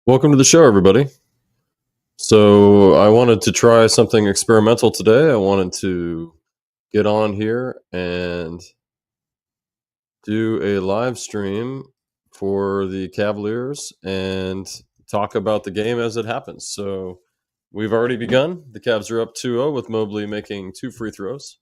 Welcome to the show, everybody. So, I wanted to try something experimental today. I wanted to get on here and do a live stream for the Cavaliers and talk about the game as it happens. So, we've already begun. The Cavs are up 2-0 with Mobley making 2 free throws.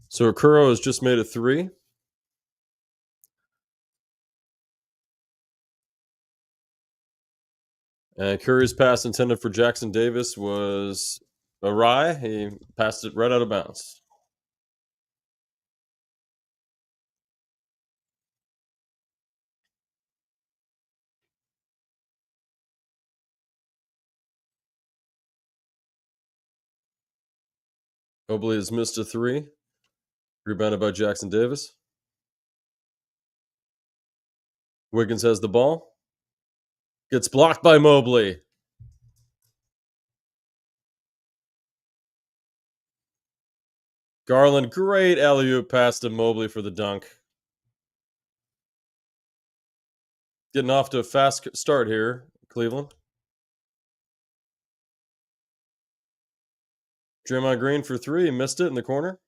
So, Okuro has just made a 3. And Curry's pass intended for Jackson Davis was awry. He passed it right out of bounds. Mobley has missed a 3. Rebounded by Jackson Davis. Wiggins has the ball. Gets blocked by Mobley. Garland, great alley-oop pass to Mobley for the dunk. Getting off to a fast start here, Cleveland. Draymond Green for 3. He missed it in the corner.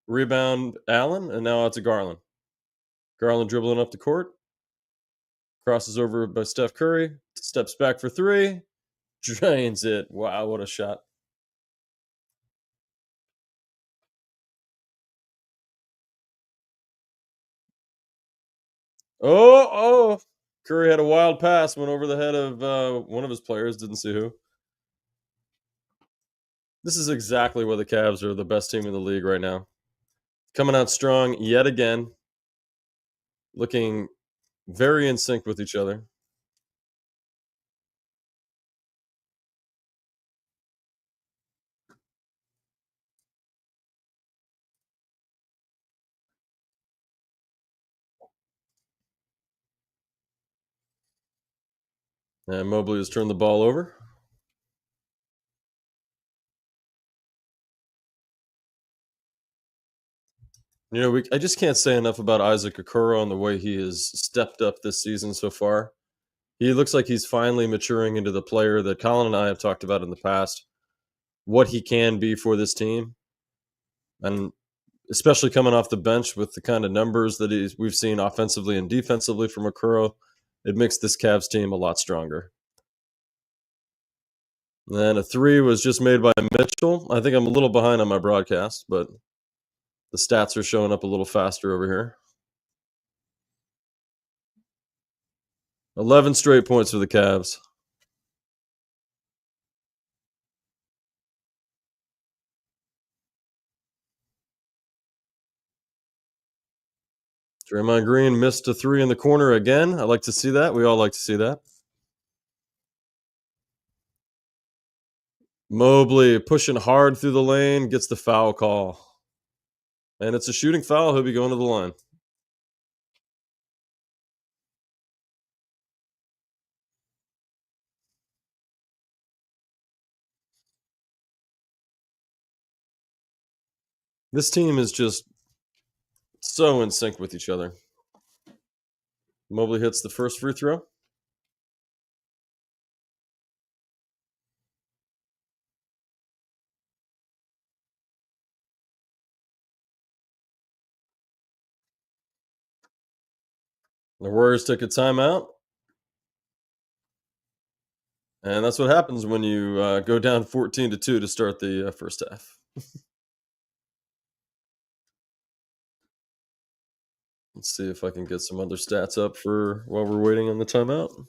Rebound Allen, and now it's a Garland. Garland dribbling up the court. Crosses over by Steph Curry. Steps back for 3. Drains it. Wow, what a shot. Oh. Curry had a wild pass, went over the head of one of his players. Didn't see who. This is exactly why the Cavs are the best team in the league right now. Coming out strong yet again. Looking very in sync with each other. And Mobley has turned the ball over. You know, I just can't say enough about Isaac Okoro and the way he has stepped up this season so far. He looks like he's finally maturing into the player that Colin and I have talked about in the past, what he can be for this team. And especially coming off the bench with the kind of numbers that we've seen offensively and defensively from Okoro, it makes this Cavs team a lot stronger. And a 3 was just made by Mitchell. I think I'm a little behind on my broadcast, but the stats are showing up a little faster over here. 11 straight points for the Cavs. Draymond Green missed a 3 in the corner again. I like to see that. We all like to see that. Mobley pushing hard through the lane, gets the foul call. And it's a shooting foul. He'll be going to the line. This team is just so in sync with each other. Mobley hits the first free throw. The Warriors took a timeout. And that's what happens when you go down 14-2 to start the first half. Let's see if I can get some other stats up for while we're waiting on the timeout.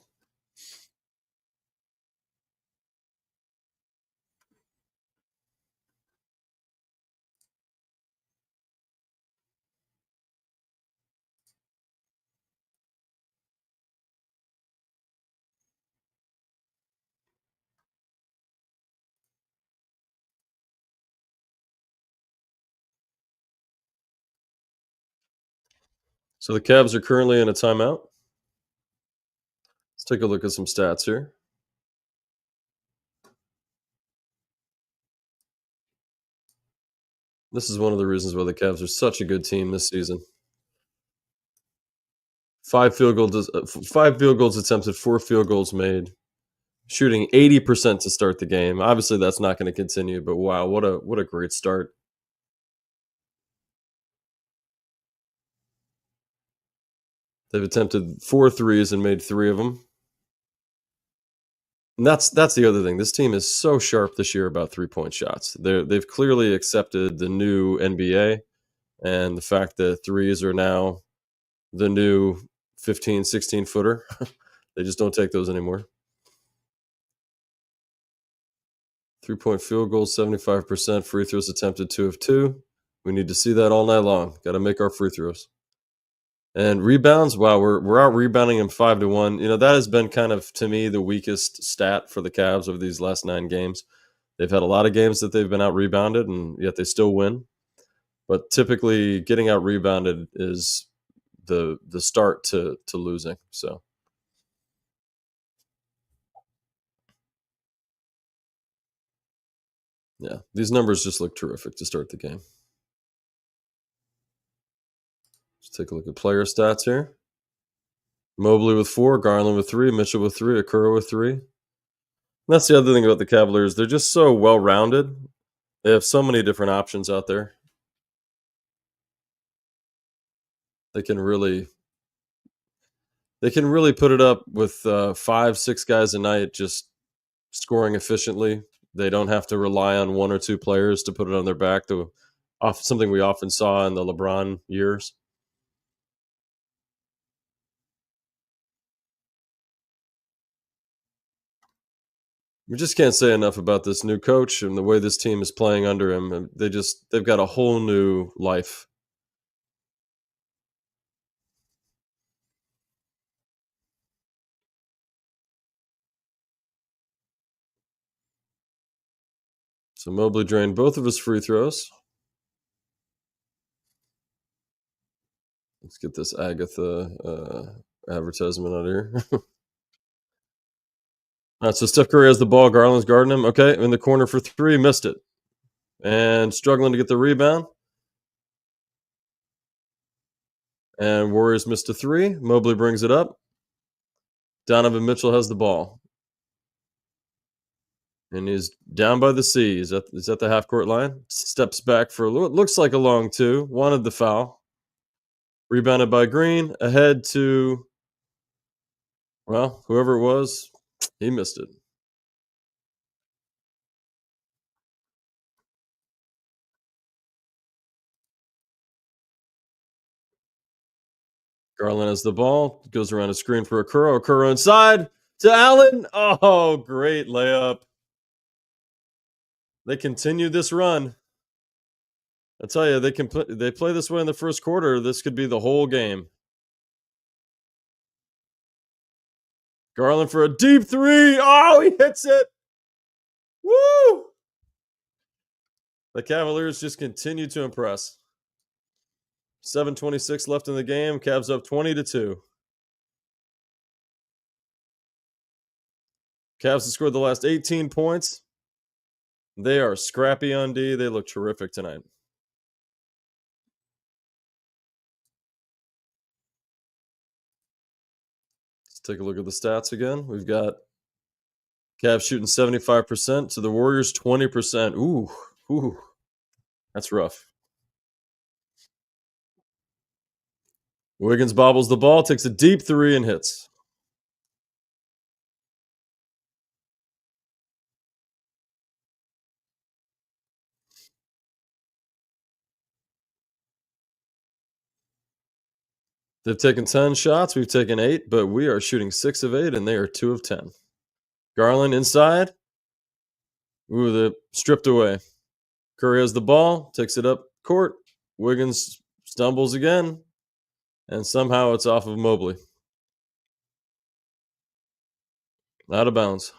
So the Cavs are currently in a timeout. Let's take a look at some stats here. This is one of the reasons why the Cavs are such a good team this season. 5 field goals attempted, 4 field goals made, shooting 80% to start the game. Obviously, that's not going to continue, but wow, what a great start. They've attempted 4 threes and made 3 of them. And that's the other thing. This team is so sharp this year about 3-point shots. They've clearly accepted the new NBA and the fact that threes are now the new 15, 16 footer. They just don't take those anymore. 3-point field goals, 75%. Free throws attempted, 2 of 2. We need to see that all night long. Got to make our free throws. And rebounds, wow, we're out rebounding them 5-1. That has been kind of, to me, the weakest stat for the Cavs over these last 9 games. They've had a lot of games that they've been out rebounded, and yet they still win. But typically, getting out rebounded is the start to losing. So yeah, these numbers just look terrific to start the game. Let's take a look at player stats here. Mobley with 4, Garland with 3, Mitchell with 3, Okoro with 3. And that's the other thing about the Cavaliers. They're just so well rounded. They have so many different options out there. They can really put it up with 5, 6 guys a night just scoring efficiently. They don't have to rely on 1 or 2 players to put it on their back. Something we often saw in the LeBron years. We just can't say enough about this new coach and the way this team is playing under him. And they've got a whole new life. So Mobley drained both of his free throws. Let's get this Agatha advertisement out of here. All right, so Steph Curry has the ball. Garland's guarding him. Okay, in the corner for 3, missed it. And struggling to get the rebound. And Warriors missed a 3. Mobley brings it up. Donovan Mitchell has the ball. And he's down by the C. Is that the half court line? Steps back for what looks like a long 2. Wanted the foul. Rebounded by Green. Ahead to, well, whoever it was, he missed it. Garland has the ball. Goes around a screen for Okoro. Okoro inside to Allen. Oh, great layup. They continue this run. I tell you, they play this way in the first quarter. This could be the whole game. Garland for a deep 3. Oh, he hits it. Woo! The Cavaliers just continue to impress. 7:26 left in the game. Cavs up 20-2. Cavs have scored the last 18 points. They are scrappy on D. They look terrific tonight. Let's take a look at the stats again. We've got Cavs shooting 75% to the Warriors 20%. Ooh, that's rough. Wiggins bobbles the ball, takes a deep 3 and hits. They've taken 10 shots. We've taken 8, but we are shooting 6 of 8, and they are 2 of 10. Garland inside. Ooh, the stripped away. Curry has the ball, takes it up court. Wiggins stumbles again, and somehow it's off of Mobley. Out of bounds.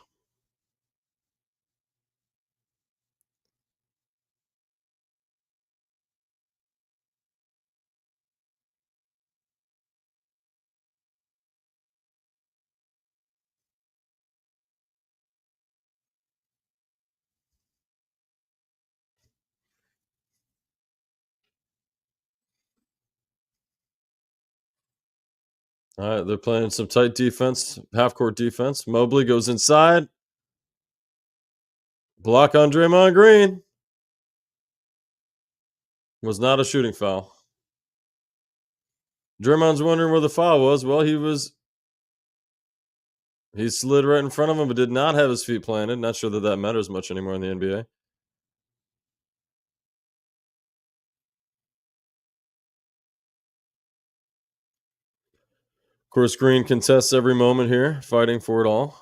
All right, they're playing some tight defense, half court defense. Mobley goes inside, block on Draymond Green. Was not a shooting foul. Draymond's wondering where the foul was. Well, he slid right in front of him, but did not have his feet planted. Not sure that that matters much anymore in the NBA. Of course, Green contests every moment here, fighting for it all.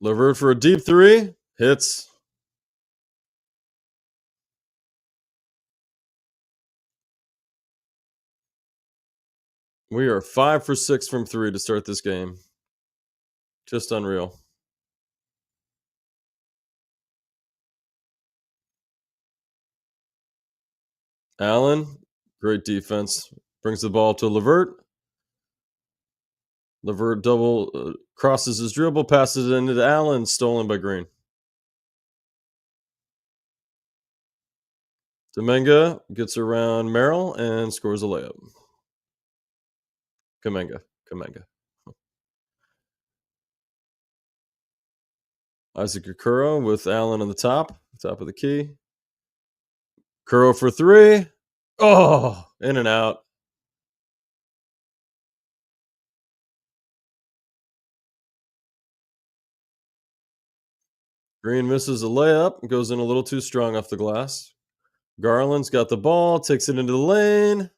LeVert for a deep three. Hits. We are 5 for 6 from three to start this game. Just unreal. Allen, great defense. Brings the ball to LeVert. LeVert double crosses his dribble, passes it into Allen, stolen by Green. Dominga gets around Merrill and scores a layup. Kamenga. Isaac Okoro with Allen on the top of the key. Okoro for three. Oh, in and out. Green misses a layup, goes in a little too strong off the glass. Garland's got the ball, takes it into the lane,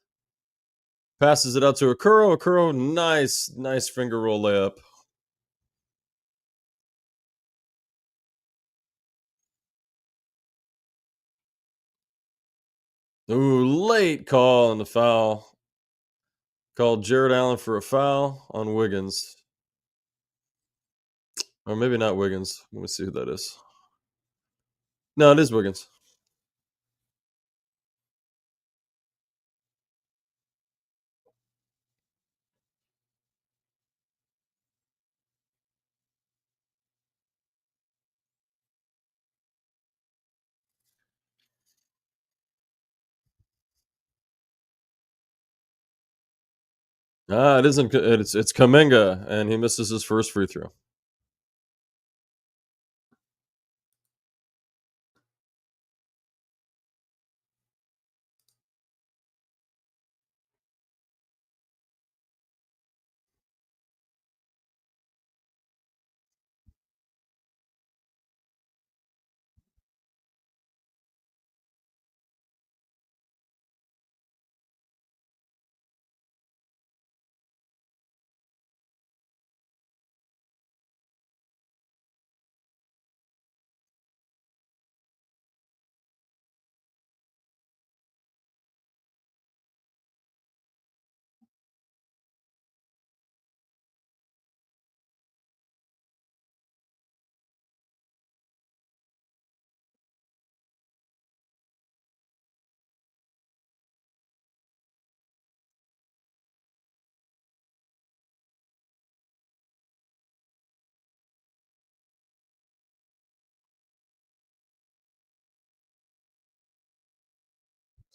passes it out to Okoro. Okoro, nice finger roll layup. Ooh, late call on the foul. Called Jared Allen for a foul on Wiggins. Or maybe not Wiggins. Let me see who that is. No, it is Wiggins. It isn't. It's Kamenga, and he misses his first free throw.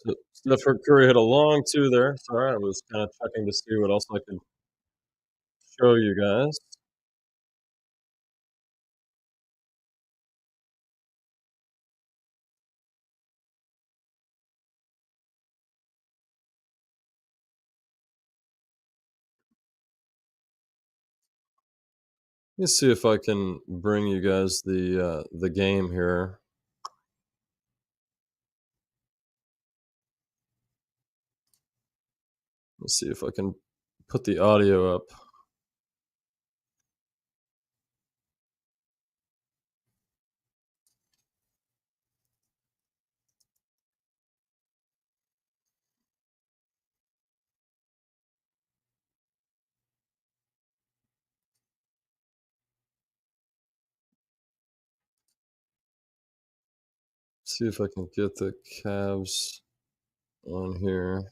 So Steph Curry had a long two there. Sorry, I was kind of checking to see what else I could show you guys. Let me see if I can bring you guys the game here. Let's see if I can put the audio up. See if I can get the Cavs. on here.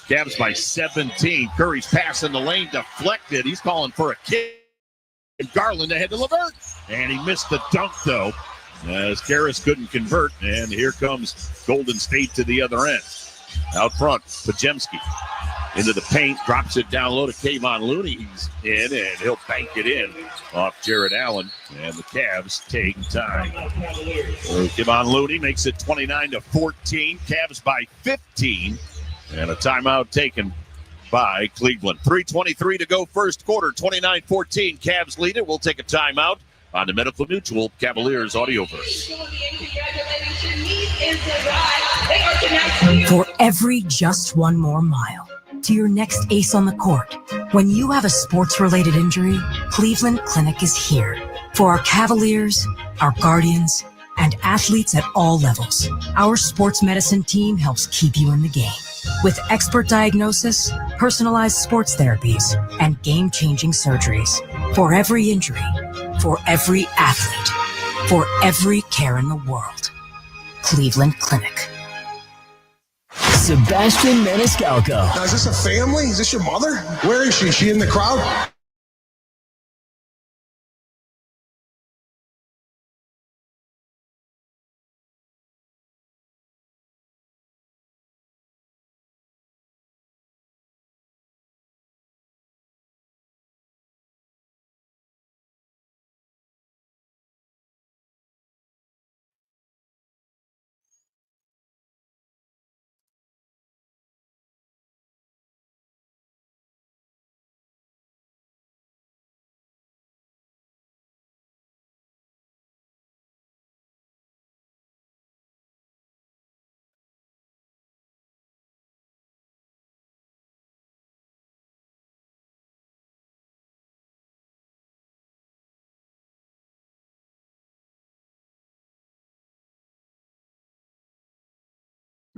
Cavs by 17. Curry's pass in the lane deflected. He's calling for a kick. Garland ahead to LeVert. And he missed the dunk, though, as Karras couldn't convert. And here comes Golden State to the other end. Out front, Podziemski into the paint, drops it down low to Kevon Looney. He's in, and he'll bank it in off Jared Allen. And the Cavs take time. Kevon Looney makes it 29-14. Cavs by 15. And a timeout taken by Cleveland. 3:23 to go first quarter, 29-14. Cavs lead it. We'll take a timeout on the Medical Mutual Cavaliers Audioverse. For every just one more mile to your next ace on the court, when you have a sports-related injury, Cleveland Clinic is here. For our Cavaliers, our Guardians, and athletes at all levels, our sports medicine team helps keep you in the game. With expert diagnosis, personalized sports therapies, and game-changing surgeries. For every injury, for every athlete, for every care in the world. Cleveland Clinic. Sebastian Maniscalco. Now, is this a family? Is this your mother? Where is she? Is she in the crowd?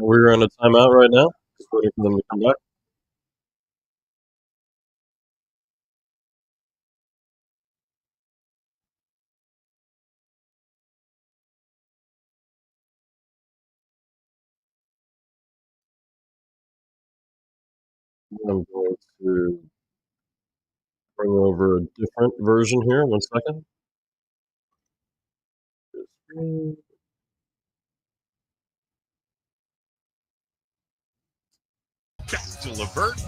We're on a timeout right now. Just waiting for them to come back. I'm going to bring over a different version here. 1 second. Back to LeVert.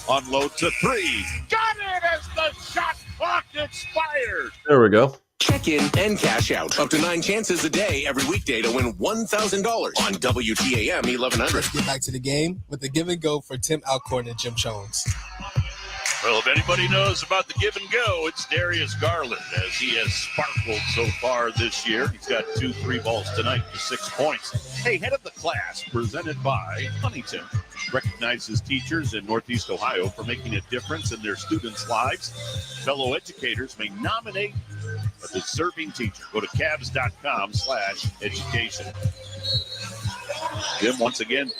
Unload to three. Got it as the shot clock expired. There we go. Check in and cash out. Up to 9 chances a day every weekday to win $1,000 on WTAM 1100. Let's get back to the game with the give and go for Tim Alcorn and Jim Jones. Well, if anybody knows about the give and go, it's Darius Garland, as he has sparkled so far this year. He's got 2 3-balls tonight for 6 points. Hey, head of the class, presented by Huntington, recognizes teachers in Northeast Ohio for making a difference in their students' lives. Fellow educators may nominate a deserving teacher. Go to Cavs.com/education. Jim, once again,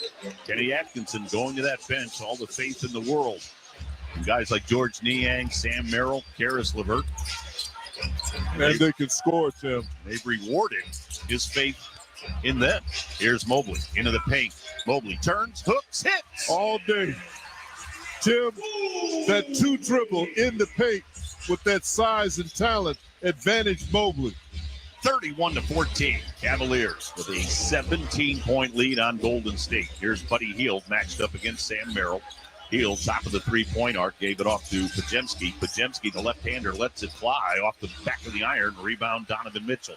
Kenny Atkinson going to that bench, all the faith in the world. And guys like George Niang, Sam Merrill, Karras LeVert. And they can score, Tim. They've rewarded his faith in them. Here's Mobley into the paint. Mobley turns, hooks, hits. All day. Tim, that 2 dribble in the paint with that size and talent advantage Mobley. 31-14. Cavaliers with a 17-point lead on Golden State. Here's Buddy Hield matched up against Sam Merrill. Hield, top of the 3-point arc, gave it off to Podziemski. Podziemski, the left-hander, lets it fly off the back of the iron. Rebound, Donovan Mitchell.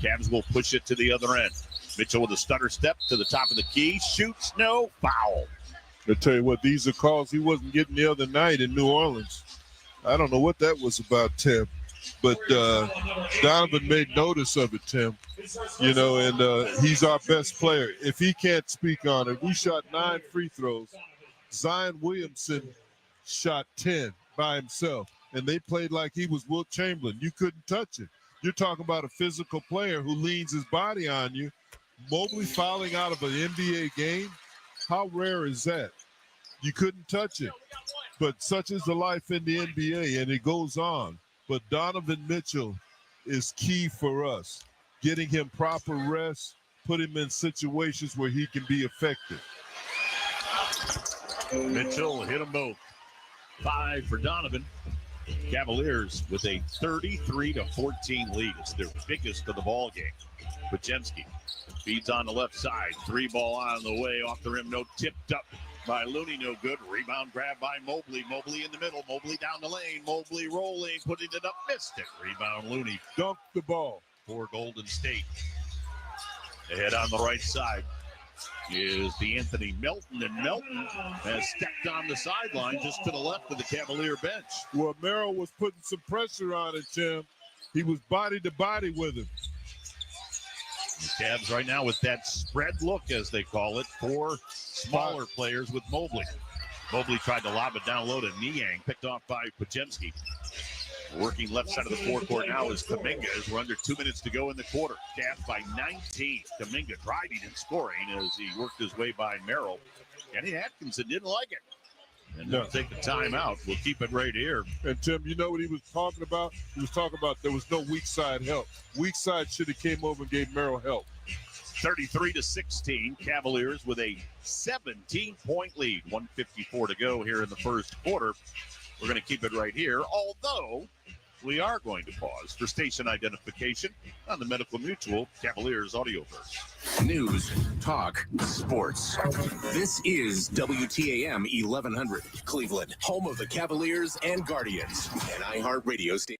Cavs will push it to the other end. Mitchell with a stutter step to the top of the key. Shoots, no, foul. I tell you what, these are calls he wasn't getting the other night in New Orleans. I don't know what that was about, Tim, but Donovan made notice of it, Tim. You know, and he's our best player. If he can't speak on it, we shot 9 free throws. Zion Williamson shot 10 by himself, and they played like he was Wilt Chamberlain. You couldn't touch it. You're talking about a physical player who leans his body on you. Mobley fouling out of an NBA game, how rare is that? You couldn't touch it. But such is the life in the NBA, and it goes on. But Donovan Mitchell is key for us. Getting him proper rest, put him in situations where he can be effective. Mitchell hit them both. 5 for Donovan. Cavaliers with a 33-14 lead. It's their biggest of the ball game. Pajemski feeds on the left side. 3 ball on the way. Off the rim, no. Tipped up by Looney, no good. Rebound grab by Mobley. Mobley in the middle. Mobley down the lane. Mobley rolling, putting it up, missed it. Rebound Looney. Dunked the ball. For Golden State. Ahead on the right side is DeAnthony Melton, and Melton has stepped on the sideline just to the left of the Cavalier bench. Well, Merrill was putting some pressure on it, Tim. He was body to body with him. The Cavs right now with that spread look, as they call it, 4 smaller players with Mobley. Mobley tried to lob it down low to Niang, picked off by Pajemski. Working left side of the forecourt now is Kuminga as we're under 2 minutes to go in the quarter. Cavs by 19. Kuminga driving and scoring as he worked his way by Merrill. Kenny Atkinson didn't like it. And they'll take the timeout. We'll keep it right here. And Tim, you know what he was talking about? He was talking about there was no weak side help. Weak side should have came over and gave Merrill help. 33-16. Cavaliers with a 17-point lead. 1:54 to go here in the first quarter. We're going to keep it right here, although we are going to pause for station identification on the Medical Mutual Cavaliers Audioverse. News, talk, sports. This is WTAM 1100, Cleveland, home of the Cavaliers and Guardians, an iHeartRadio station.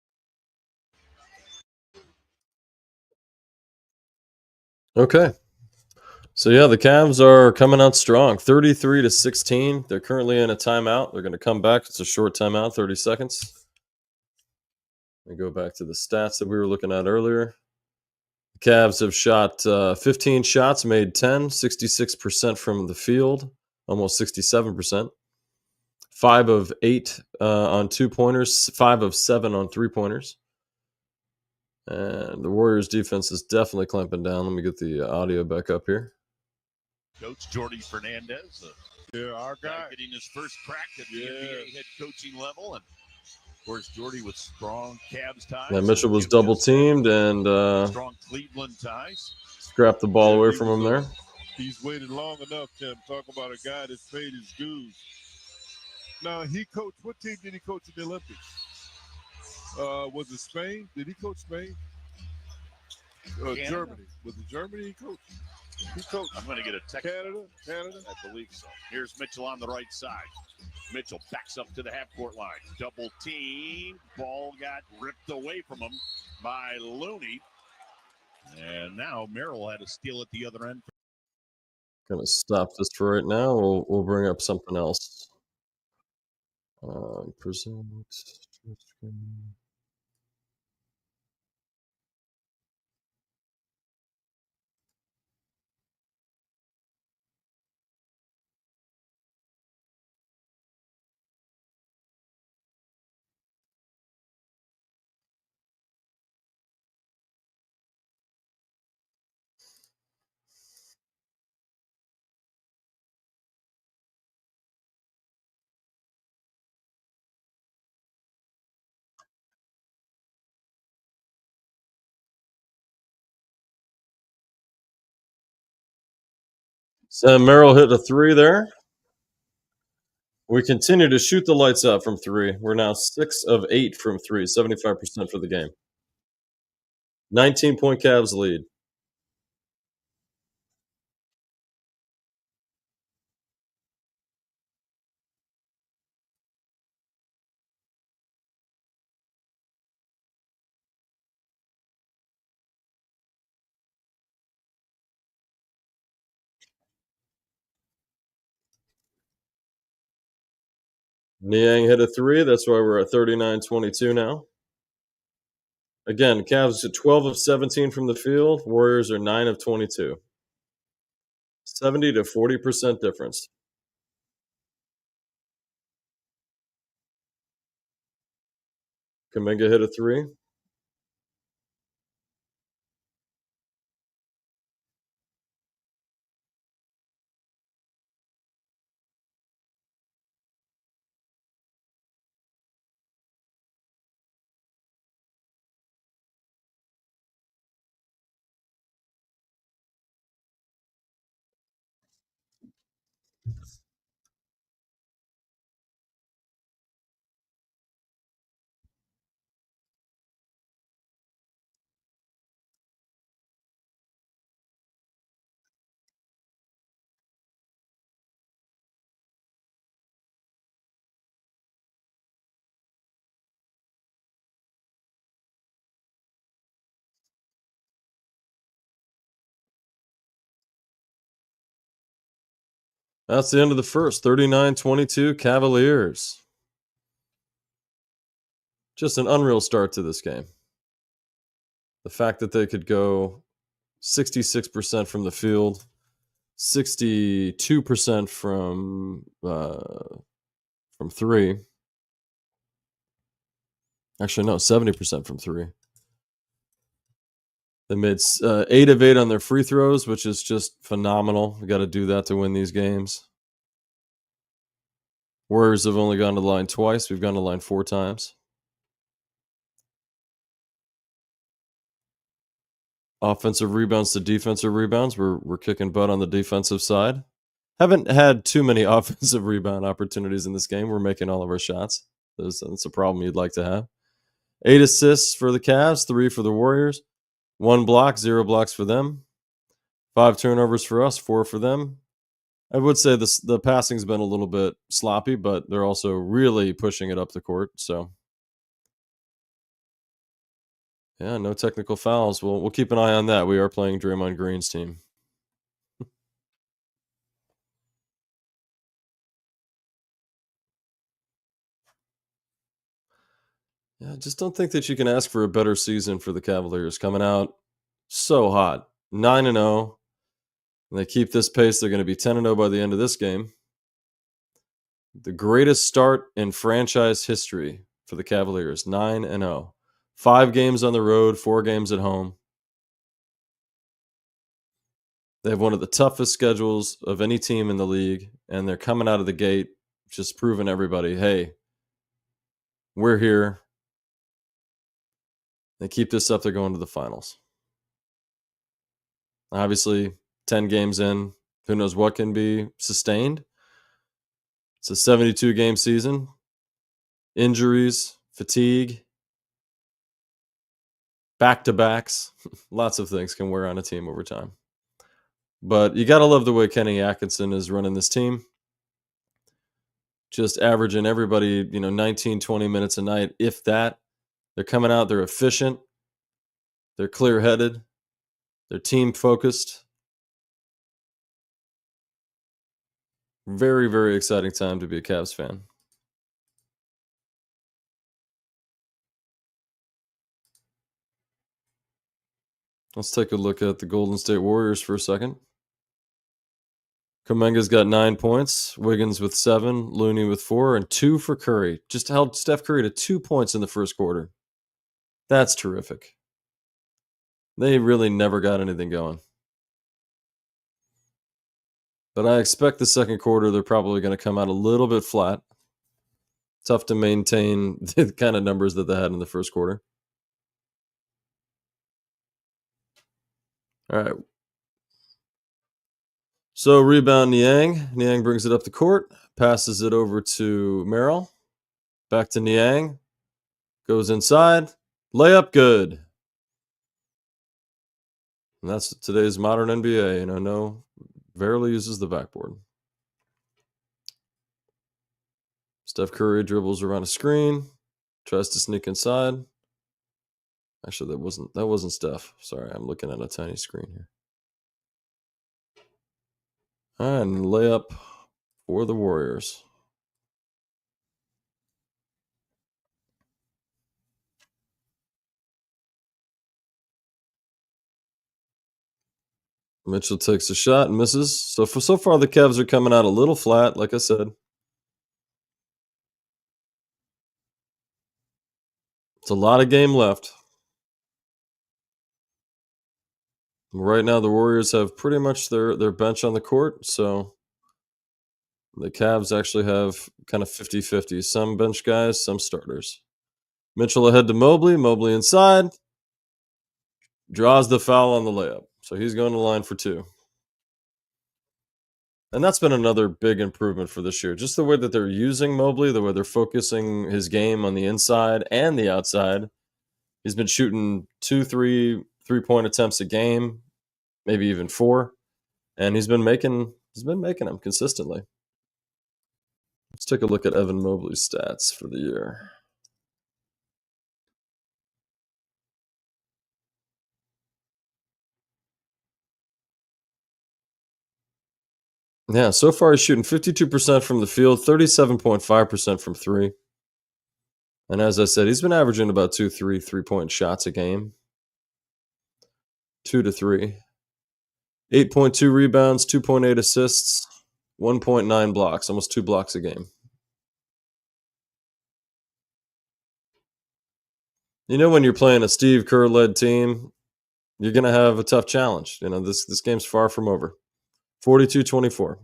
Okay. So, yeah, the Cavs are coming out strong, 33-16. They're currently in a timeout. They're going to come back. It's a short timeout, 30 seconds. We go back to the stats that we were looking at earlier. The Cavs have shot 15 shots, made 10, 66% from the field, almost 67%. 5 of 8 on 2-pointers, 5 of 7 on 3-pointers. And the Warriors' defense is definitely clamping down. Let me get the audio back up here. Coach Jordy Fernandez, our guy, getting his first crack at the NBA head coaching level. And, of course, Jordy with strong Cavs ties. Yeah, Mitchell was double-teamed and strong Cleveland ties. Scrapped the ball away from him there. He's waited long enough, Tim. Talk about a guy that's paid his dues. Now, he coached, what team did he coach in the Olympics? Was it Spain? Did he coach Spain? Germany. Was it Germany he coached? He coached. I'm going to get a text. Canada? I believe so. Here's Mitchell on the right side. Mitchell backs up to the half-court line. Double team. Ball got ripped away from him by Looney. And now Merrill had to steal at the other end. Gonna stop this for right now. We'll bring up something else. Present. Sam Merrill hit a 3 there. We continue to shoot the lights out from 3. We're now 6 of 8 from 3, 75% for the game. 19-point Cavs lead. Niang hit a three. That's why we're at 39-22 now. Again, Cavs are 12 of 17 from the field. Warriors are 9 of 22. 70 to 40% difference. Kuminga hit a three. That's the end of the first. 39-22 Cavaliers. Just an unreal start to this game. The fact that they could go 66% from the field, 62% from three. Actually, no, 70% from three. They made 8 of 8 on their free throws, which is just phenomenal. We got to do that to win these games. Warriors have only gone to the line twice. We've gone to the line 4 times. Offensive rebounds to defensive rebounds. We're kicking butt on the defensive side. Haven't had too many offensive rebound opportunities in this game. We're making all of our shots. That's a problem you'd like to have. 8 assists for the Cavs, 3 for the Warriors. 1 block, 0 blocks for them. 5 turnovers for us, 4 for them. I would say the passing's been a little bit sloppy, but they're also really pushing it up the court. So, yeah, no technical fouls. We'll keep an eye on that. We are playing Draymond Green's team. Yeah, I just don't think that you can ask for a better season for the Cavaliers. Coming out so hot, 9-0. And they keep this pace, they're going to be 10-0 by the end of this game. The greatest start in franchise history for the Cavaliers, 9-0. 5 games on the road, 4 games at home. They have one of the toughest schedules of any team in the league, and they're coming out of the gate just proving everybody, hey, we're here. They keep this up, they're going to the finals. Obviously, 10 games in, who knows what can be sustained. It's a 72-game season. Injuries, fatigue, back-to-backs, lots of things can wear on a team over time. But you got to love the way Kenny Atkinson is running this team. Just averaging everybody, 19, 20 minutes a night, if that. They're coming out, they're efficient, they're clear-headed, they're team-focused. Very, very exciting time to be a Cavs fan. Let's take a look at the Golden State Warriors for a second. Kuminga's got 9 points, Wiggins with 7, Looney with 4, and 2 for Curry. Just held Steph Curry to 2 points in the first quarter. That's terrific. They really never got anything going. But I expect the second quarter, they're probably going to come out a little bit flat. Tough to maintain the kind of numbers that they had in the first quarter. All right. So rebound Niang. Niang brings it up the court, passes it over to Merrill. Back to Niang. Goes inside. Layup good. And that's today's modern NBA. Barely uses the backboard. Steph Curry dribbles around a screen, tries to sneak inside. Actually, that wasn't Steph. Sorry, I'm looking at a tiny screen here. All right, and layup for the Warriors. Mitchell takes a shot and misses. So far, the Cavs are coming out a little flat, like I said. It's a lot of game left. Right now, the Warriors have pretty much their bench on the court, so the Cavs actually have kind of 50-50. Some bench guys, some starters. Mitchell ahead to Mobley. Mobley inside. Draws the foul on the layup. So he's going to the line for 2. And that's been another big improvement for this year. Just the way that they're using Mobley, the way they're focusing his game on the inside and the outside. He's been shooting 2, 3-point attempts a game, maybe even 4. And he's been making them consistently. Let's take a look at Evan Mobley's stats for the year. Yeah, so far he's shooting 52% from the field, 37.5% from 3. And as I said, he's been averaging about 2, 3-point shots a game. 2 to 3. 8.2 rebounds, 2.8 assists, 1.9 blocks, almost 2 blocks a game. You know, when you're playing a Steve Kerr-led team, you're going to have a tough challenge. You know, this game's far from over. 42-24.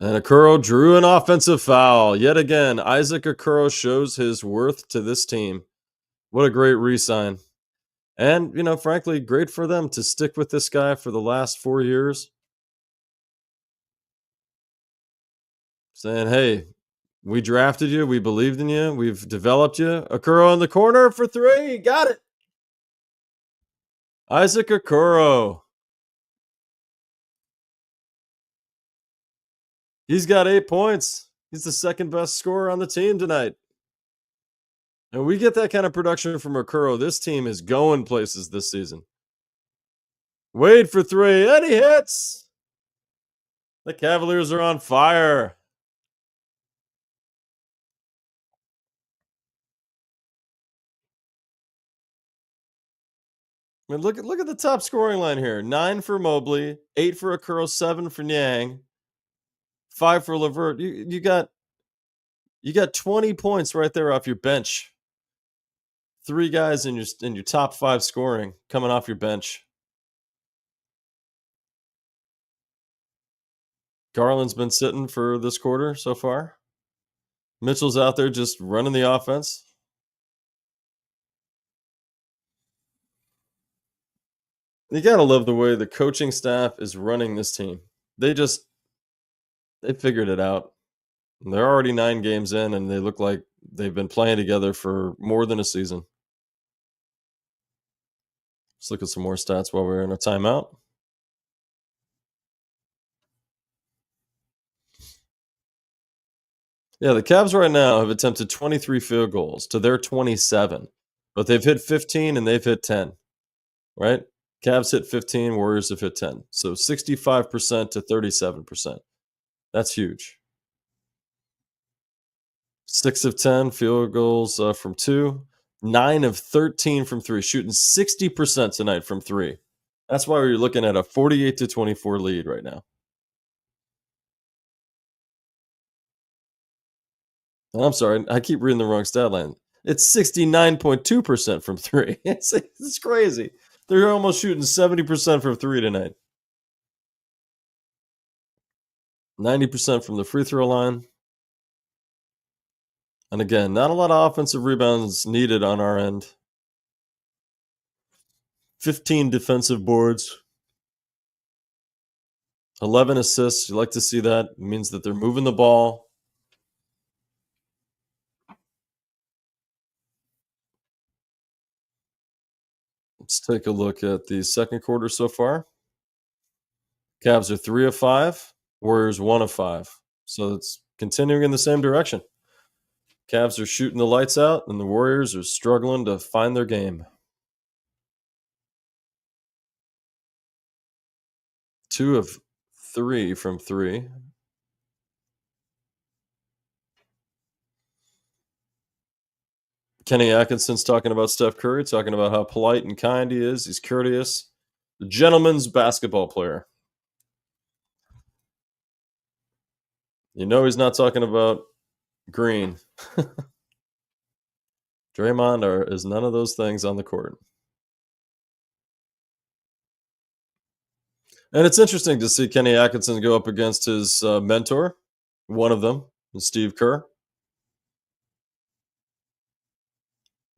And Okoro drew an offensive foul. Yet again, Isaac Okoro shows his worth to this team. What a great re-sign. And, you know, frankly, great for them to stick with this guy for the last 4 years. Saying, hey, we drafted you. We believed in you. We've developed you. Okoro in the corner for 3. Got it. Isaac Okoro. He's got 8 points. He's the second best scorer on the team tonight. And we get that kind of production from Okoro. This team is going places this season. Wade for 3, and he hits. The Cavaliers are on fire. I mean, look at the top scoring line here. 9 for Mobley, 8 for Okoro, 7 for Niang, 5 for LeVert. You got 20 points right there off your bench. 3 guys in your top 5 scoring coming off your bench. Garland's been sitting for this quarter so far. Mitchell's out there just running the offense. You got to love the way the coaching staff is running this team. They figured it out. They're already 9 games in, and they look like they've been playing together for more than a season. Let's look at some more stats while we're in a timeout. Yeah, the Cavs right now have attempted 23 field goals to their 27, but they've hit 15 and they've hit 10, right? Cavs hit 15, Warriors have hit 10. So 65% to 37%. That's huge. 6 of 10 field goals from 2. 9 of 13 from 3. Shooting 60% tonight from 3. That's why we're looking at a 48-24 lead right now. I'm sorry, I keep reading the wrong stat line. It's 69.2% from 3. It's crazy. They're almost shooting 70% from 3 tonight. 90% from the free throw line. And again, not a lot of offensive rebounds needed on our end. 15 defensive boards. 11 assists. You like to see that. It means that they're moving the ball. Let's take a look at the second quarter so far. Cavs are 3 of 5. Warriors 1 of 5. So it's continuing in the same direction. Cavs are shooting the lights out, and the Warriors are struggling to find their game. 2 of 3 from 3. Kenny Atkinson's talking about Steph Curry, talking about how polite and kind he is. He's courteous. The gentleman's basketball player. You know he's not talking about Green. Draymond is none of those things on the court. And it's interesting to see Kenny Atkinson go up against his mentor, one of them, Steve Kerr.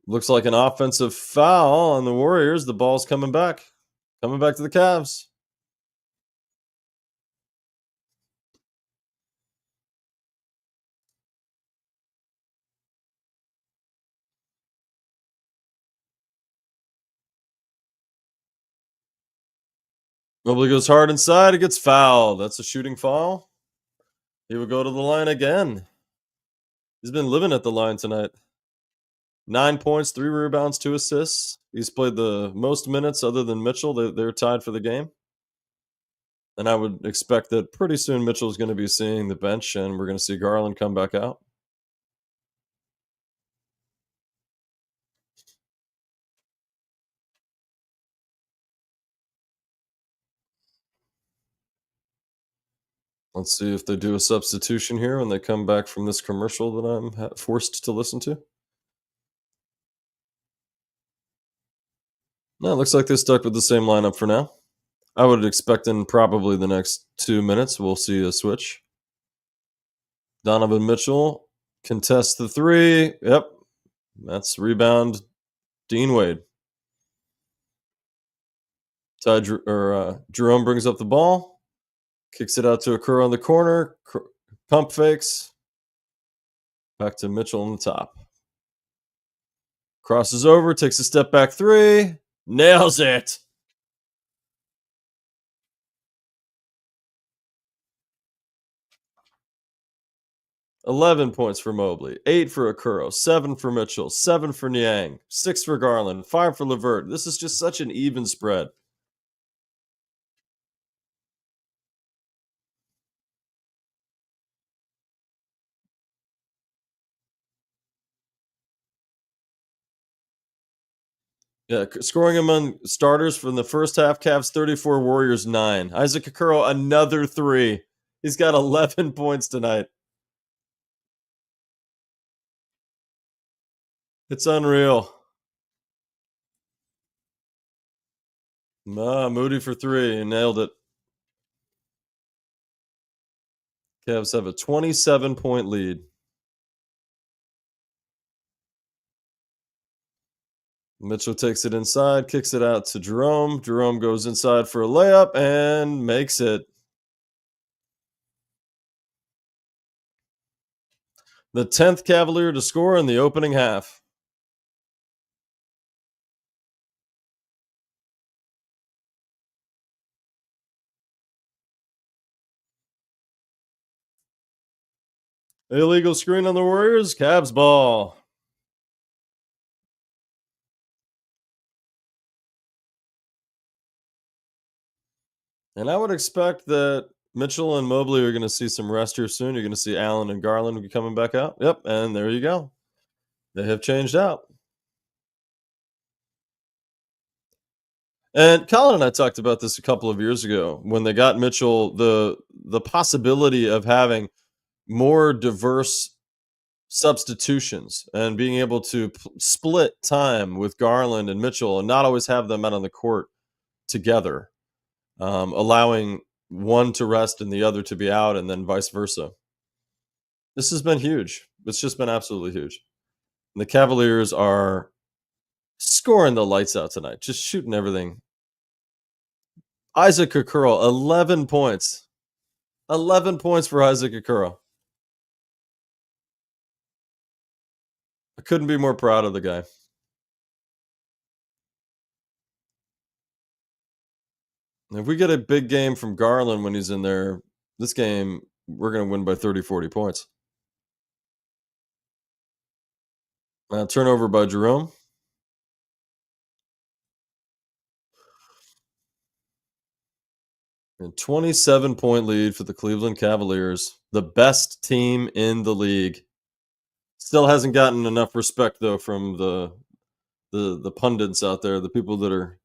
Looks like an offensive foul on the Warriors. The ball's coming back to the Cavs. Mobley goes hard inside. It gets fouled. That's a shooting foul. He would go to the line again. He's been living at the line tonight. 9 points, 3 rebounds, 2 assists. He's played the most minutes other than Mitchell. They're tied for the game. And I would expect that pretty soon Mitchell is going to be seeing the bench, and we're going to see Garland come back out. Let's see if they do a substitution here when they come back from this commercial that I'm forced to listen to. No, it looks like they stuck with the same lineup for now. I would expect in probably the next 2 minutes we'll see a switch. Donovan Mitchell contests the 3. Yep, that's rebound Dean Wade. Jerome brings up the ball, kicks it out to Okoro on the corner, pump fakes. Back to Mitchell on the top. Crosses over, takes a step back 3, nails it. $11 points for Mobley, 8 for Okoro, 7 for Mitchell, 7 for Niang, 6 for Garland, 5 for LeVert. This is just such an even spread. Yeah, scoring among starters from the first half, Cavs 34, Warriors 9. Isaac Okoro, another 3. He's got 11 points tonight. It's unreal. Moody for 3, nailed it. Cavs have a 27-point lead. Mitchell takes it inside, kicks it out to Jerome. Jerome goes inside for a layup and makes it. The 10th Cavalier to score in the opening half. Illegal screen on the Warriors. Cavs ball. And I would expect that Mitchell and Mobley are going to see some rest here soon. You're going to see Allen and Garland be coming back out. Yep, and there you go. They have changed out. And Colin and I talked about this a couple of years ago when they got Mitchell, the possibility of having more diverse substitutions and being able to split time with Garland and Mitchell and not always have them out on the court together, allowing one to rest and the other to be out, and then vice versa. This has been huge. It's just been absolutely huge. And the Cavaliers are scoring the lights out tonight, just shooting everything. Isaac Okoro, 11 points. 11 points for Isaac Okoro. I couldn't be more proud of the guy. If we get a big game from Garland when he's in there, this game, we're going to win by 30, 40 points. Turnover by Jerome. And 27-point lead for the Cleveland Cavaliers, the best team in the league. Still hasn't gotten enough respect though from the pundits out there, the people that are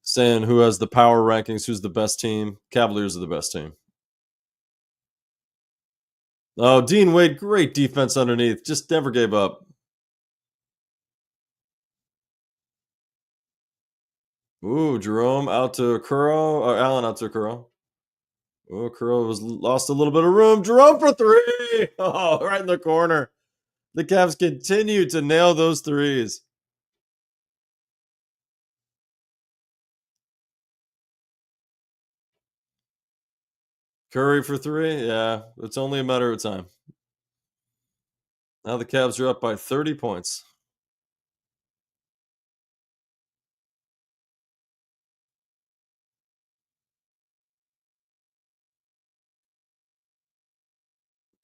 saying who has the power rankings, who's the best team. Cavaliers are the best team. Oh, Dean Wade, great defense underneath. Just never gave up. Ooh, Jerome out to Kuro. Or Allen out to Kuro. Oh, Kuro was lost a little bit of room. Jerome for three. Oh, right in the corner. The Cavs continue to nail those threes. Curry for three. Yeah, it's only a matter of time. Now the Cavs are up by 30 points.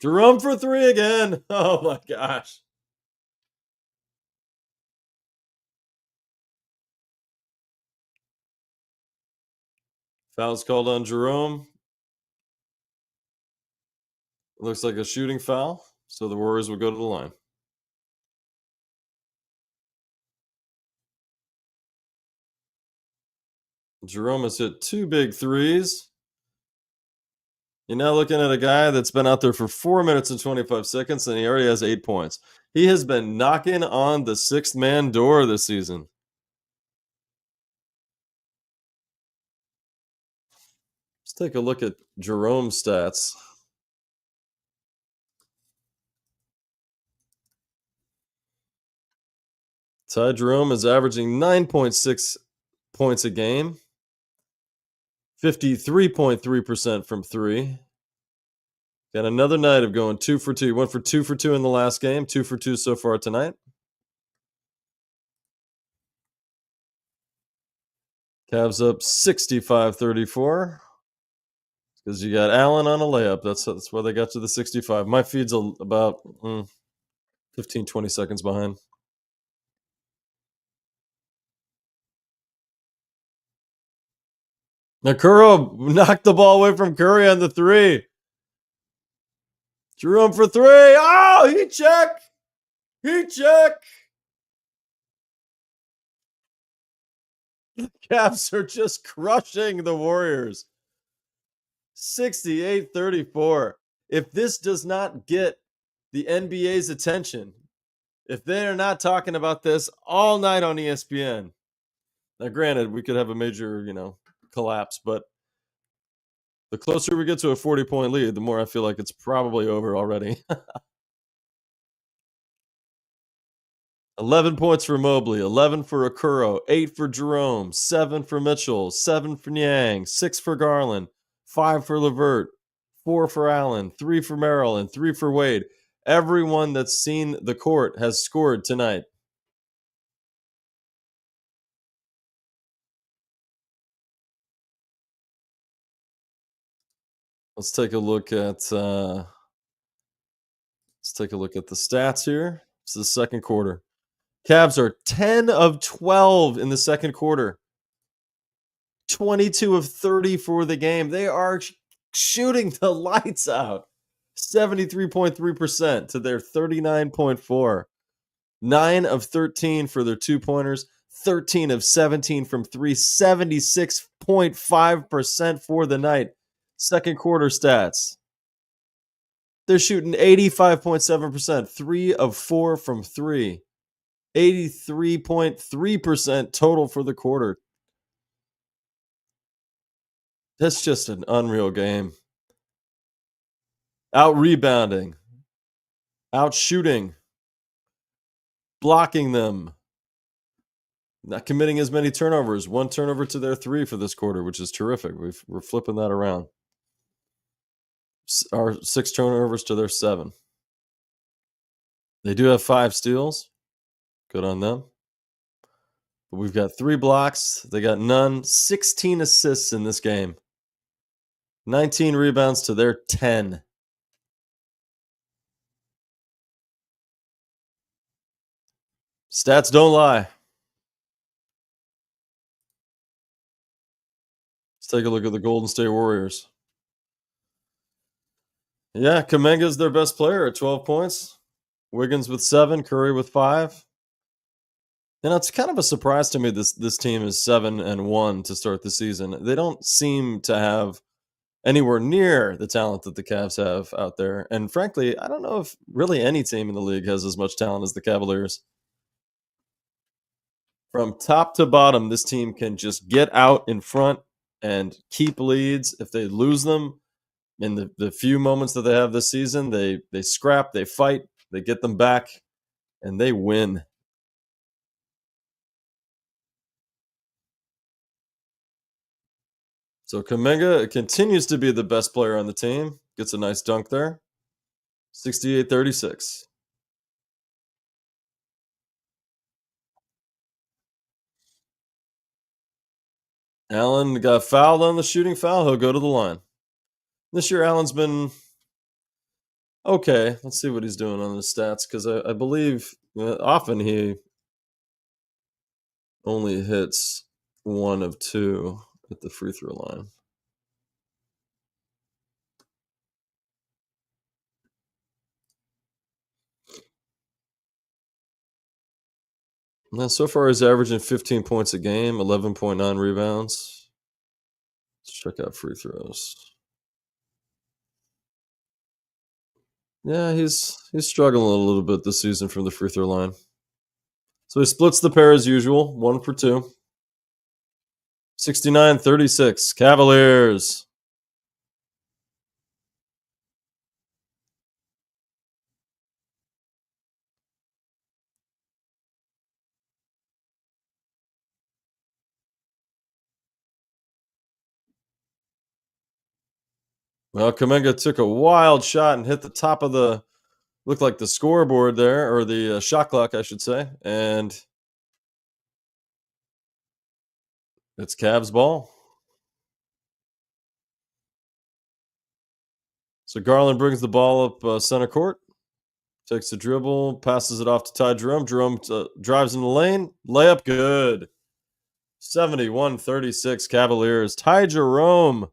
Jerome for three again. Oh my gosh. Foul's called on Jerome. Looks like a shooting foul. So the Warriors will go to the line. Jerome has hit two big threes. You're now looking at a guy that's been out there for 4 minutes and 25 seconds, and he already has 8 points. He has been knocking on the sixth man door this season. Let's take a look at Jerome's stats. Ty Jerome is averaging 9.6 points a game, 53.3% from three. Got another night of going 2 for 2. Went for 2 for 2 in the last game, 2 for 2 so far tonight. Cavs up 65-34 because you got Allen on a layup. That's why they got to the 65. My feed's about 15, 20 seconds behind. Nakuro knocked the ball away from Curry on the three. Jerome for three. Oh, he check. He check. The Cavs are just crushing the Warriors. 68-34. If this does not get the NBA's attention, if they are not talking about this all night on ESPN, now granted, we could have a major, collapse, but the closer we get to a 40-point lead, the more I feel like it's probably over already. 11 points for Mobley, 11 for Okoro, 8 for Jerome, 7 for Mitchell, 7 for Niang, 6 for Garland, 5 for LeVert, 4 for Allen, 3 for Merrill, and 3 for Wade. Everyone that's seen the court has scored tonight. Let's take a look at the stats here. It's the second quarter. Cavs are 10 of 12 in the second quarter. 22 of 30 for the game. They are shooting the lights out. 73.3% to their 39.4. 9 of 13 for their two-pointers. 13 of 17 from three. 76.5% for the night. Second quarter stats. They're shooting 85.7%. 3 of 4 from three. 83.3% total for the quarter. That's just an unreal game. Out rebounding, out shooting, blocking them, not committing as many turnovers. 1 turnover to their 3 for this quarter, which is terrific. We're flipping that around. Our 6 turnovers to their 7. They do have 5 steals. Good on them. But we've got 3 blocks. They got none. 16 assists in this game. 19 rebounds to their 10. Stats don't lie. Let's take a look at the Golden State Warriors. Yeah, Kuminga's their best player at 12 points. Wiggins with 7, Curry with 5. It's kind of a surprise to me this team is 7-1 to start the season. They don't seem to have anywhere near the talent that the Cavs have out there. And frankly, I don't know if really any team in the league has as much talent as the Cavaliers. From top to bottom, this team can just get out in front and keep leads. If they lose them in the few moments that they have this season, they scrap, they fight, they get them back, and they win. So Kuminga continues to be the best player on the team. Gets a nice dunk there. 68-36. Allen got fouled on the shooting foul. He'll go to the line. This year, Allen's been okay. Let's see what he's doing on his stats, because I believe often he only hits 1 of 2 at the free throw line. Now, so far, he's averaging 15 points a game, 11.9 rebounds. Let's check out free throws. Yeah, he's struggling a little bit this season from the free throw line. So he splits the pair as usual, 1 for 2. 69-36, Cavaliers. Well, Kuminga took a wild shot and hit the top of looked like the scoreboard there, or the shot clock, I should say. And it's Cavs ball. So Garland brings the ball up center court, takes the dribble, passes it off to Ty Jerome. Jerome drives in the lane, layup good. 71-36 Cavaliers. Ty Jerome.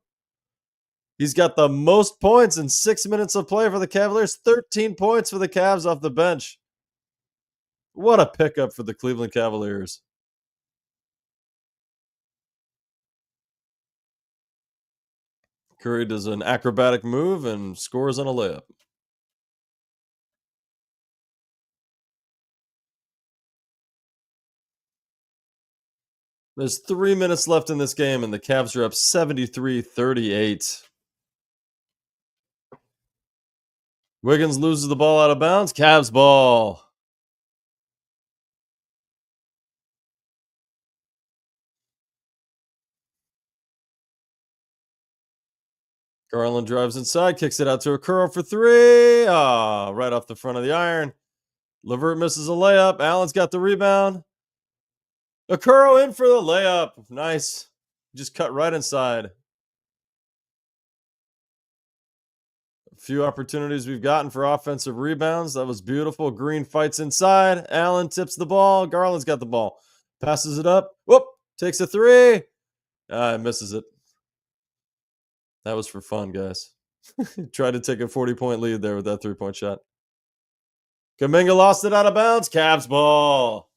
He's got the most points in 6 minutes of play for the Cavaliers. 13 points for the Cavs off the bench. What a pickup for the Cleveland Cavaliers. Curry does an acrobatic move and scores on a layup. There's 3 minutes left in this game, and the Cavs are up 73-38. Wiggins loses the ball out of bounds. Cavs ball. Garland drives inside, kicks it out to Okoro for 3. Right off the front of the iron. LeVert misses a layup. Allen's got the rebound. Okoro in for the layup. Nice. Just cut right inside. A few opportunities we've gotten for offensive rebounds. That was beautiful. Green fights inside. Allen tips the ball. Garland's got the ball. Passes it up. Whoop. Takes a 3. Misses it. That was for fun, guys. Tried to take a 40-point lead there with that 3-point shot. Kuminga lost it out of bounds. Cavs ball.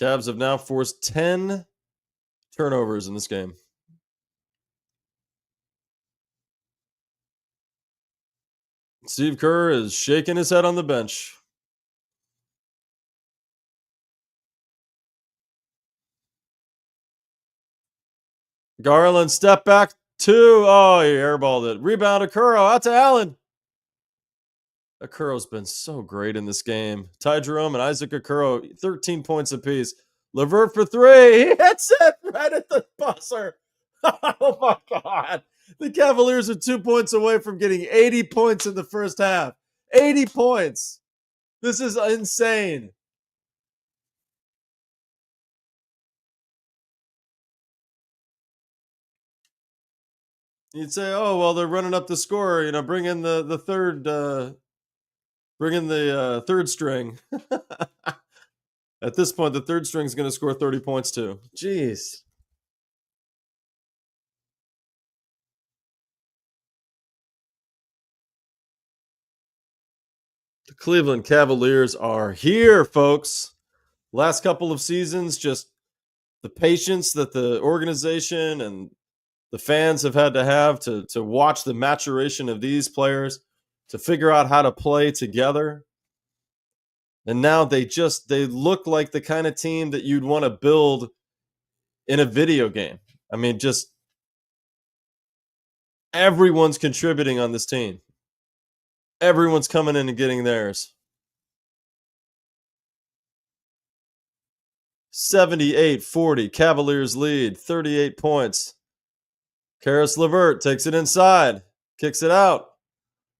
Cavs have now forced 10 turnovers in this game. Steve Kerr is shaking his head on the bench. Garland step back 2. Oh, he airballed it. Rebound Okoro out to Allen. Okoro's been so great in this game. Ty Jerome and Isaac Okoro, 13 points apiece. LeVert for 3. He hits it right at the buzzer. Oh my God. The Cavaliers are 2 points away from getting 80 points in the first half. 80 points. This is insane. You'd say, oh, well, they're running up the score. Bring in the third third string. At this point, the third string is going to score 30 points too. Jeez. Cleveland Cavaliers are here, folks. Last couple of seasons, just the patience that the organization and the fans have had to watch the maturation of these players, to figure out how to play together. And now they look like the kind of team that you'd want to build in a video game. I mean, just everyone's contributing on this team. Everyone's coming in and getting theirs. 78-40. Cavaliers lead. 38 points. Karis LeVert takes it inside. Kicks it out.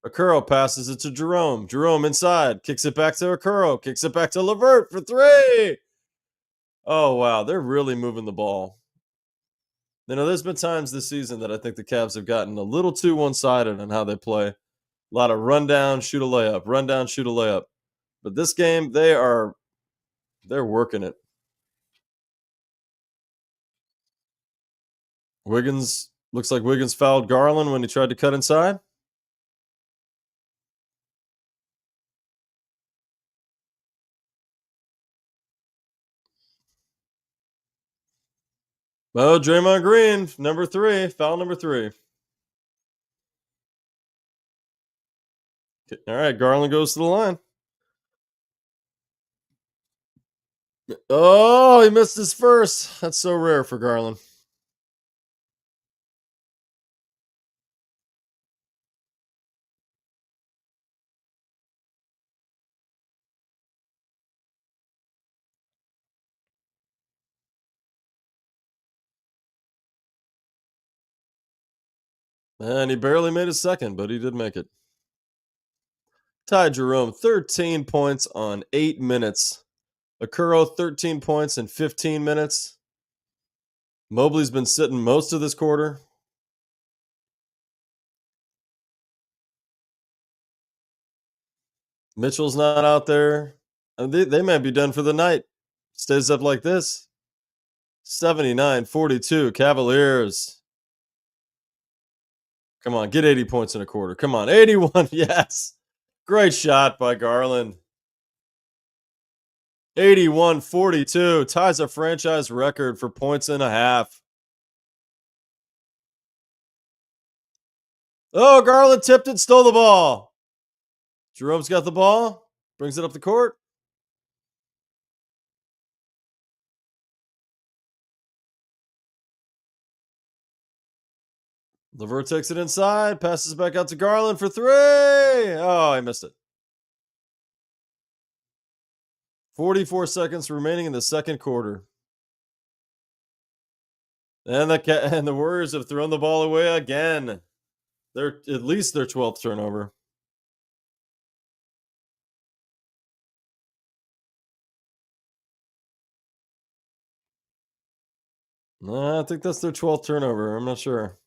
Okoro passes it to Jerome. Jerome inside. Kicks it back to Okoro. Kicks it back to LeVert for three. Oh, wow. They're really moving the ball. You know, there's been times this season that I think the Cavs have gotten a little too one-sided on how they play. A lot of run down, shoot a layup, run down, shoot a layup. But this game, they're working it. Looks like Wiggins fouled Garland when he tried to cut inside. Oh, Draymond Green, number 3, foul number 3. All right, Garland goes to the line. Oh, he missed his first. That's so rare for Garland. And he barely made his second, but he did make it. Ty Jerome, 13 points on 8 minutes. Okoro, 13 points in 15 minutes. Mobley's been sitting most of this quarter. Mitchell's not out there. They might be done for the night. Stays up like this. 79-42, Cavaliers. Come on, get 80 points in a quarter. Come on, 81, yes. Great shot by Garland. 81-42, ties a franchise record for points and a half. Oh, Garland tipped it, stole the ball. Jerome's got the ball, brings it up the court. LeVert takes it inside, passes back out to Garland for 3. Oh, I missed it. 44 seconds remaining in the second quarter. And the Warriors have thrown the ball away again. They're at least their 12th turnover. I think that's their 12th turnover. I'm not sure.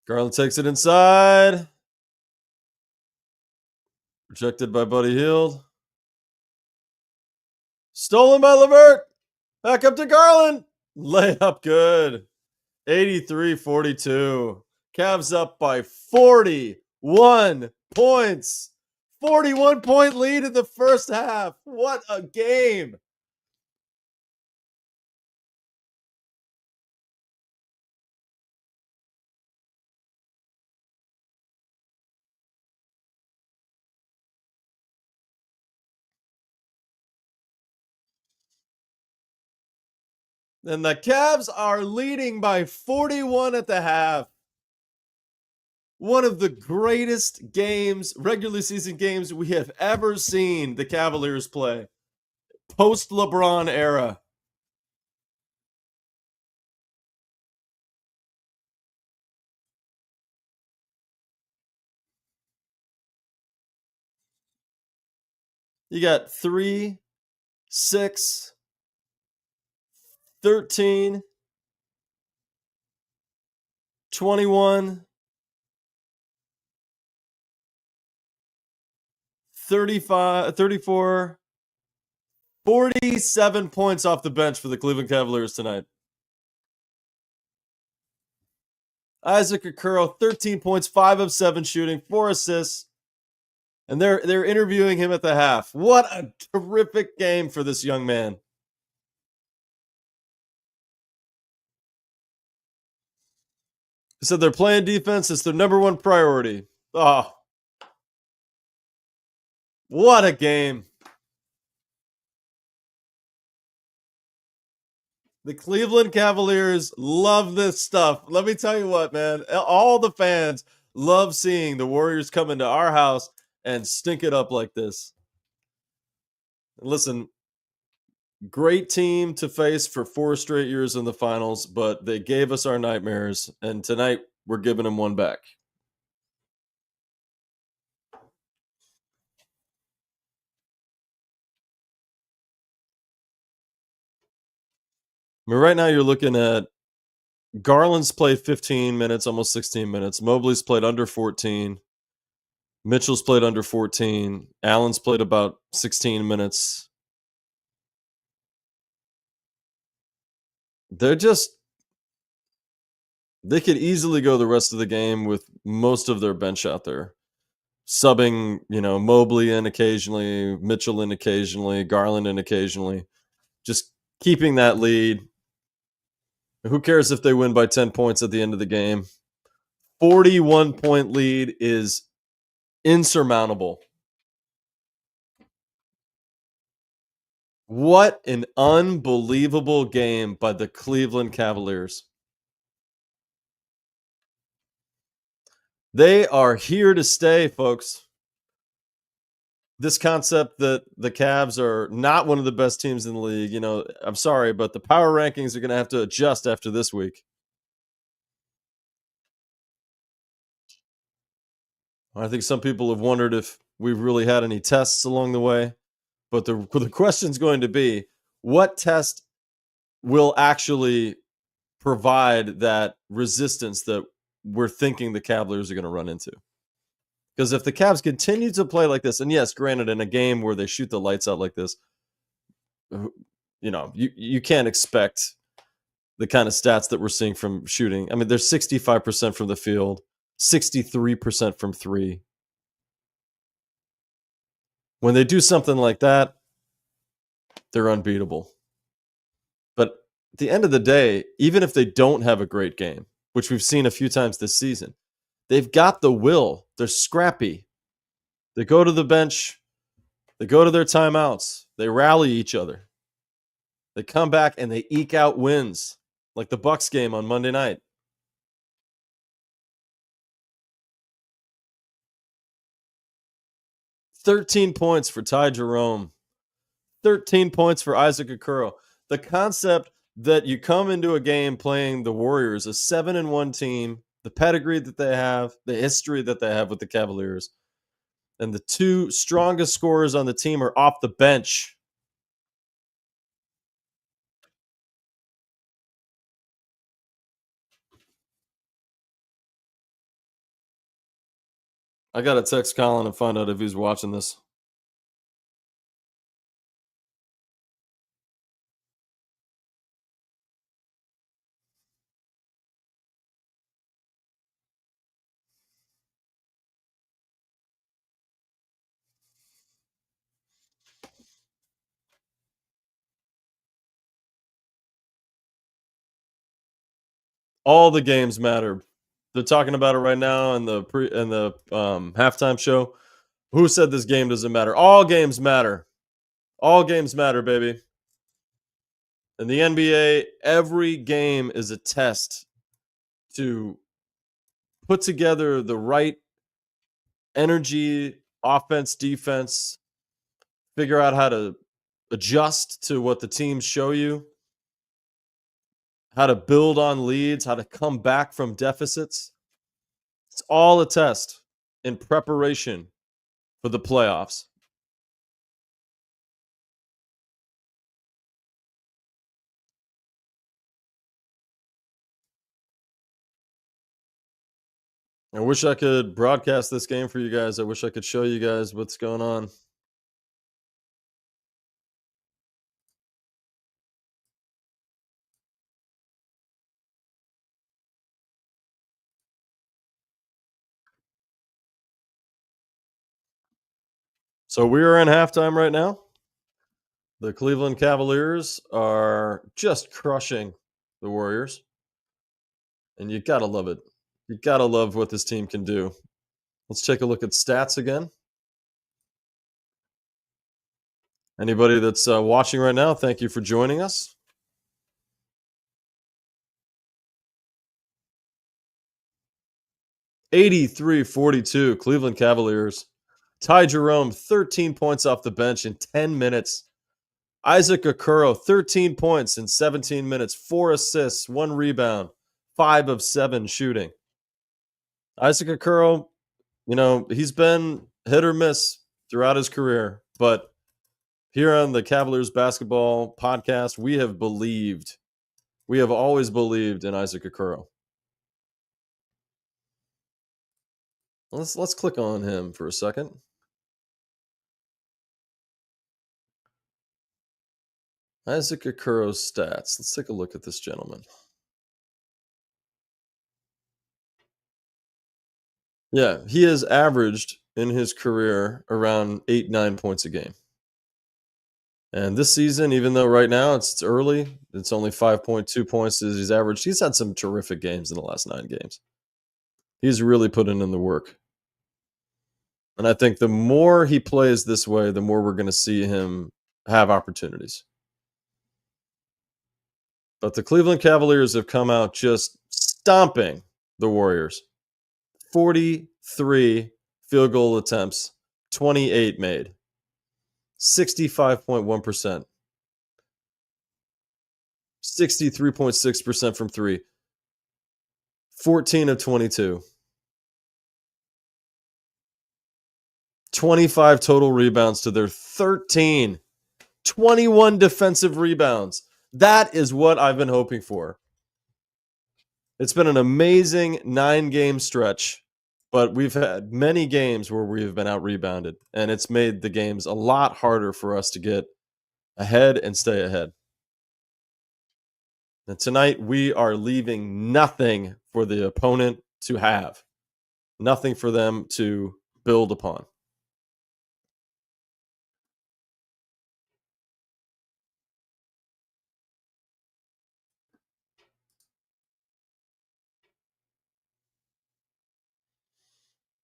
Garland takes it inside. Rejected by Buddy Hield. Stolen by LeVert. Back up to Garland. Layup good. 83-42. Cavs up by 41 points. 41-point lead in the first half. What a game. And the Cavs are leading by 41 at the half. One of the greatest games, regular season games we have ever seen the Cavaliers play. Post LeBron era. You got 3, 6, 13, 21, 35, 34, 47 points off the bench for the Cleveland Cavaliers tonight. Isaac Okoro, 13 points, 5 of 7 shooting, 4 assists. And they're interviewing him at the half. What a terrific game for this young man. He said they're playing defense. It's their number one priority. Oh, what a game. The Cleveland Cavaliers love this stuff. Let me tell you what, man. All the fans love seeing the Warriors come into our house and stink it up like this. Listen, great team to face for 4 straight years in the finals, but they gave us our nightmares, and tonight we're giving them one back. I mean, right now you're looking at Garland's played 15 minutes, almost 16 minutes. Mobley's played under 14. Mitchell's played under 14. Allen's played about 16 minutes. They could easily go the rest of the game with most of their bench out there. Subbing, Mobley in occasionally, Mitchell in occasionally, Garland in occasionally. Just keeping that lead. Who cares if they win by 10 points at the end of the game? 41-point lead is insurmountable. What an unbelievable game by the Cleveland Cavaliers. They are here to stay, folks. This concept that the Cavs are not one of the best teams in the league, I'm sorry, but the power rankings are going to have to adjust after this week. I think some people have wondered if we've really had any tests along the way. But the question is going to be, what test will actually provide that resistance that we're thinking the Cavaliers are going to run into? Because if the Cavs continue to play like this, and yes, granted, in a game where they shoot the lights out like this, you can't expect the kind of stats that we're seeing from shooting. I mean, they're 65% from the field, 63% from three. When they do something like that, they're unbeatable. But at the end of the day, even if they don't have a great game, which we've seen a few times this season, they've got the will. They're scrappy. They go to the bench. They go to their timeouts. They rally each other. They come back and they eke out wins, like the Bucks game on Monday night. "13 points for Ty Jerome. 13 points for Isaac Okoro." The concept that you come into a game playing the Warriors, a 7-1 team, the pedigree that they have, the history that they have with the Cavaliers, and the 2 strongest scorers on the team are off the bench. I got to text Colin and find out if he's watching this. All the games matter. They're talking about it right now in the halftime show. Who said this game doesn't matter? All games matter. All games matter, baby. In the NBA, every game is a test to put together the right energy, offense, defense, figure out how to adjust to what the teams show you, how to build on leads, how to come back from deficits. It's all a test in preparation for the playoffs. I wish I could broadcast this game for you guys. I wish I could show you guys what's going on. So we are in halftime right now. The Cleveland Cavaliers are just crushing the Warriors. And you got to love it. You got to love what this team can do. Let's take a look at stats again. Anybody that's watching right now, thank you for joining us. (83-42) Cleveland Cavaliers. Ty Jerome, 13 points off the bench in 10 minutes. Isaac Okoro, 13 points in 17 minutes, 4 assists, 1 rebound, 5 of 7 shooting. Isaac Okoro, he's been hit or miss throughout his career, but here on the Cavaliers Basketball Podcast, we have always believed in Isaac Okoro. Let's click on him for a second. Isaac Okoro's stats. Let's take a look at this gentleman. Yeah, he has averaged in his career around 8-9 points a game. And this season, even though right now it's early, it's only 5.2 points as he's averaged. He's had some terrific games in the last 9 games. He's really putting in the work. And I think the more he plays this way, the more we're going to see him have opportunities. But the Cleveland Cavaliers have come out just stomping the Warriors. 43 field goal attempts, 28 made. 65.1%. 63.6% from 3. 14 of 22. 25 total rebounds to their 13. 21 defensive rebounds. That is what I've been hoping for. It's been an amazing 9-game stretch, but we've had many games where we've been out-rebounded, and it's made the games a lot harder for us to get ahead and stay ahead. And tonight, we are leaving nothing for the opponent to have. Nothing for them to build upon.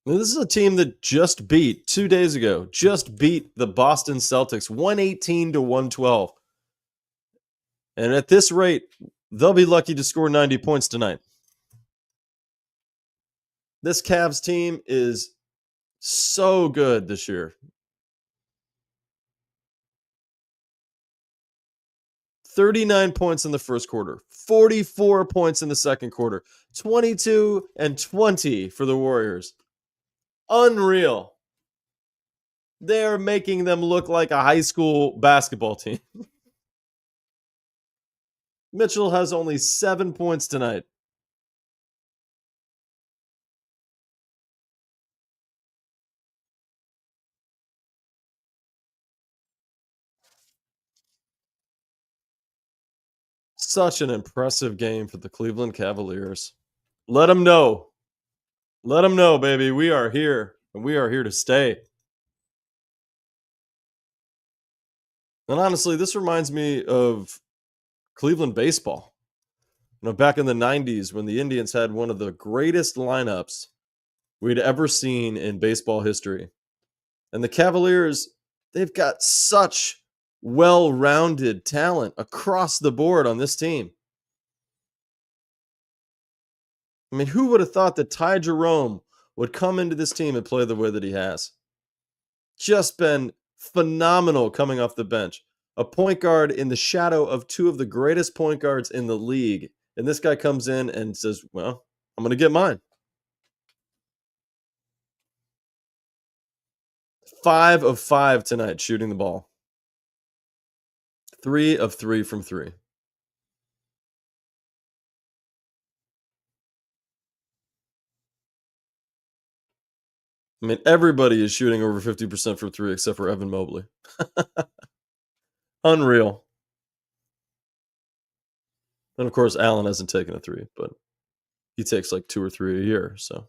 Now, this is a team that just beat, 2 days ago, the Boston Celtics 118-112. And at this rate, they'll be lucky to score 90 points tonight. This Cavs team is so good this year. 39 points in the first quarter, 44 points in the second quarter, 22 and 20 for the Warriors. Unreal. They're making them look like a high school basketball team. Mitchell has only 7 points tonight. Such an impressive game for the Cleveland Cavaliers. Let them know. Let them know, baby. We are here, and we are here to stay. And honestly, this reminds me of Cleveland baseball. Back in the 90s when the Indians had one of the greatest lineups we'd ever seen in baseball history. And the Cavaliers, they've got such well-rounded talent across the board on this team. I mean, who would have thought that Ty Jerome would come into this team and play the way that he has? Just been phenomenal coming off the bench. A point guard in the shadow of 2 of the greatest point guards in the league. And this guy comes in and says, well, I'm going to get mine. 5 of 5 tonight shooting the ball. 3 of 3 from 3. I mean, everybody is shooting over 50% from 3 except for Evan Mobley. Unreal. And of course, Allen hasn't taken a 3, but he takes like 2 or 3 a year. So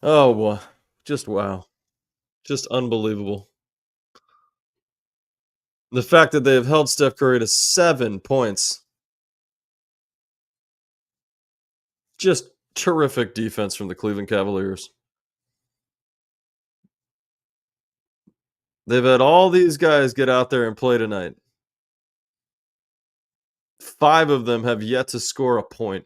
Oh, wow. Just wow. Just unbelievable. The fact that they have held Steph Curry to 7 points. Just terrific defense from the Cleveland Cavaliers. They've had all these guys get out there and play tonight. 5 of them have yet to score a point.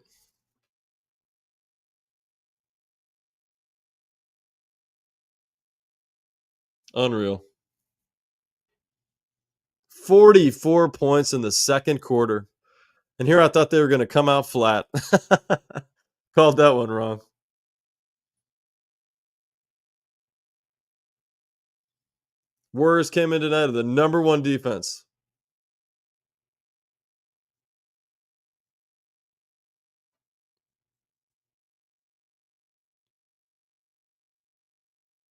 Unreal. 44 points in the second quarter. And here I thought they were going to come out flat. Called that one wrong. Warriors came in tonight with the number 1 defense.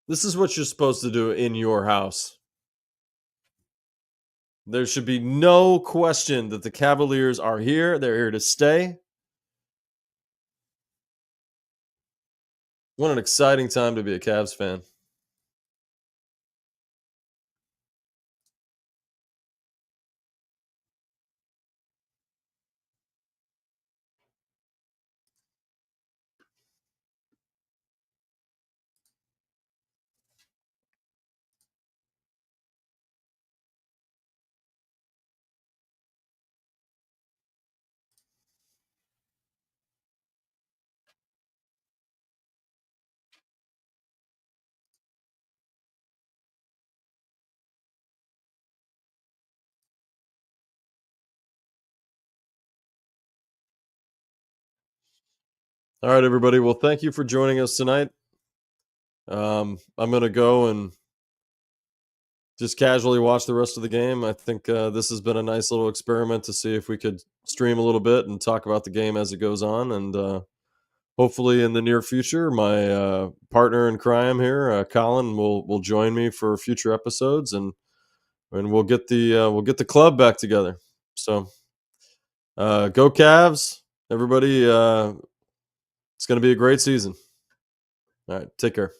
This is what you're supposed to do in your house. There should be no question that the Cavaliers are here. They're here to stay. What an exciting time to be a Cavs fan. All right, everybody. Well, thank you for joining us tonight. I'm going to go and just casually watch the rest of the game. I think this has been a nice little experiment to see if we could stream a little bit and talk about the game as it goes on. And hopefully in the near future, my partner in crime here, Colin, will join me for future episodes, and we'll get the club back together. So go Cavs, everybody. It's going to be a great season. All right, take care.